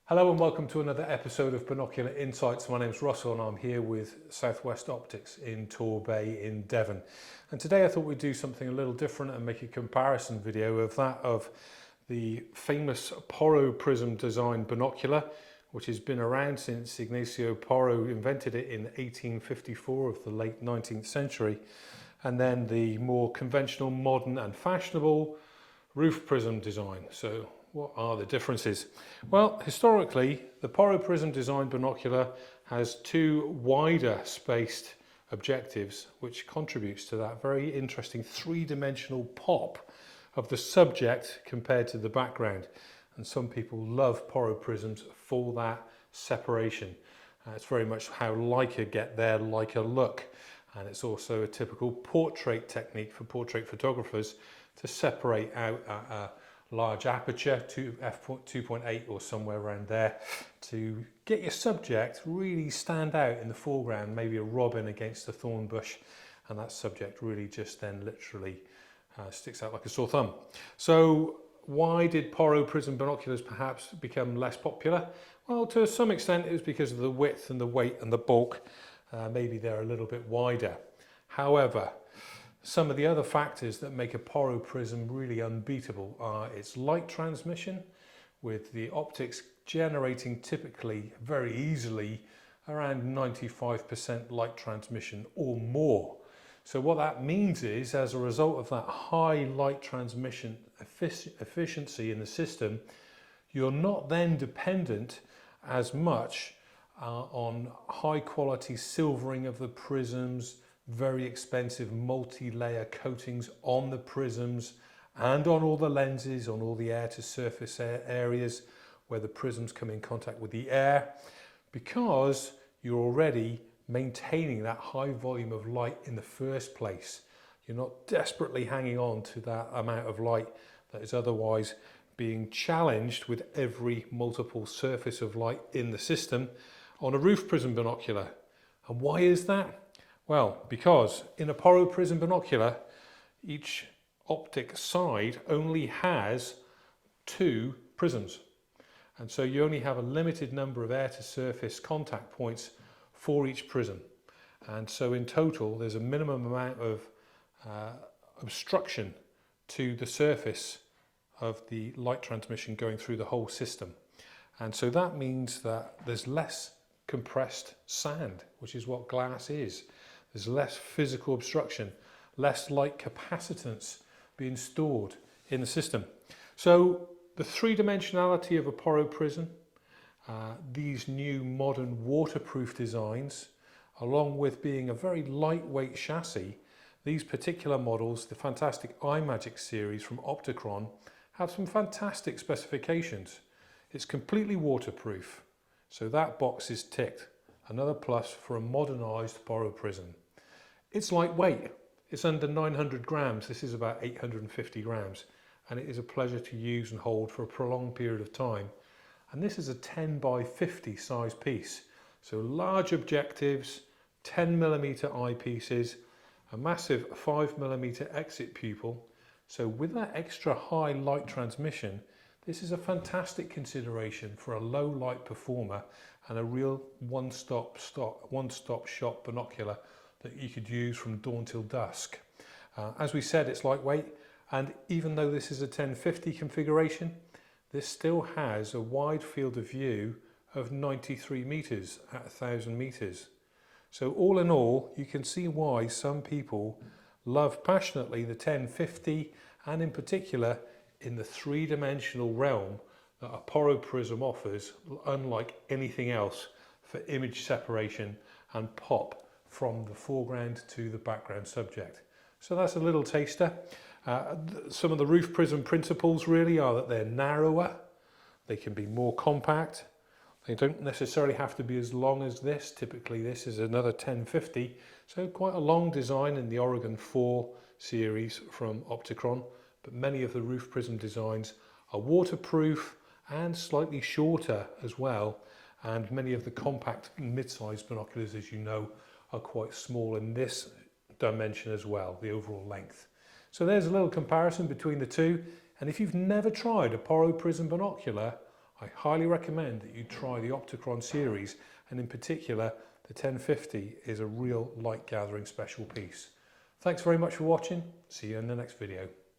Hello and welcome to another episode of Binocular Insights. My name's Russell and I'm here with Southwest Optics in Torbay in Devon. And today I thought we'd do something a little different and make a comparison video of that of the famous Porro Prism design binocular, which has been around since Ignacio Porro invented it in 1854 of the late 19th century, and then the more conventional, modern and fashionable roof prism design. So what are the differences? Well, historically, the Porro Prism design binocular has two wider spaced objectives, which contributes to that very interesting three-dimensional pop of the subject compared to the background. And some people love Porro Prisms for that separation. It's very much how Leica get their Leica look. And it's also a typical portrait technique for portrait photographers to separate out a large aperture to f2.8 or somewhere around there to get your subject really stand out in the foreground, maybe a robin against a thorn bush, and that subject really just then literally sticks out like a sore thumb. So why did Porro Prism binoculars perhaps become less popular? Well, to some extent it was because of the width and the weight and the bulk. Maybe they're a little bit wider. However, some of the other factors that make a Porro Prism really unbeatable are its light transmission, with the optics generating typically very easily around 95% light transmission or more. So what that means is, as a result of that high light transmission efficiency in the system, you're not then dependent as much on high quality silvering of the prisms, very expensive multi-layer coatings on the prisms and on all the lenses, on all the air to surface areas where the prisms come in contact with the air, because you're already maintaining that high volume of light in the first place. You're not desperately hanging on to that amount of light that is otherwise being challenged with every multiple surface of light in the system on a roof prism binocular. And why is that? Well, because in a Porro Prism binocular, each optic side only has two prisms. And so you only have a limited number of air to surface contact points for each prism. And so in total, there's a minimum amount of obstruction to the surface of the light transmission going through the whole system. And so that means that there's less compressed sand, which is what glass is. There's less physical obstruction, less light capacitance being stored in the system. So the three-dimensionality of a Porro Prism, these new modern waterproof designs, along with being a very lightweight chassis, these particular models, the fantastic iMagic series from Opticron, have some fantastic specifications. It's completely waterproof, so that box is ticked. Another plus for a modernised Porro Prism. It's lightweight. It's under 900 grams. This is about 850 grams. And it is a pleasure to use and hold for a prolonged period of time. And this is a 10 by 50 size piece. So large objectives, 10mm eyepieces, a massive 5mm exit pupil. So with that extra high light transmission, this is a fantastic consideration for a low light performer and a real one-stop shop binocular that you could use from dawn till dusk. As we said, it's lightweight, and even though this is a 1050 configuration, this still has a wide field of view of 93 meters at 1,000 meters. So all in all, you can see why some people love passionately the 1050, and in particular in the three-dimensional realm that a Porro Prism offers, unlike anything else, for image separation and pop from the foreground to the background subject. So that's a little taster. Some of the roof prism principles really are that they're narrower, they can be more compact, they don't necessarily have to be as long as this. Typically this is another 1050, so quite a long design in the Oregon 4 series from Opticron. But many of the roof prism designs are waterproof and slightly shorter as well, and many of the compact mid-sized binoculars, as you know, are quite small in this dimension as well, the overall length. So there's a little comparison between the two, and if you've never tried a Porro Prism binocular, I highly recommend that you try the Opticron series, and in particular the 1050 is a real light gathering special piece. Thanks very much for watching. See you in the next video.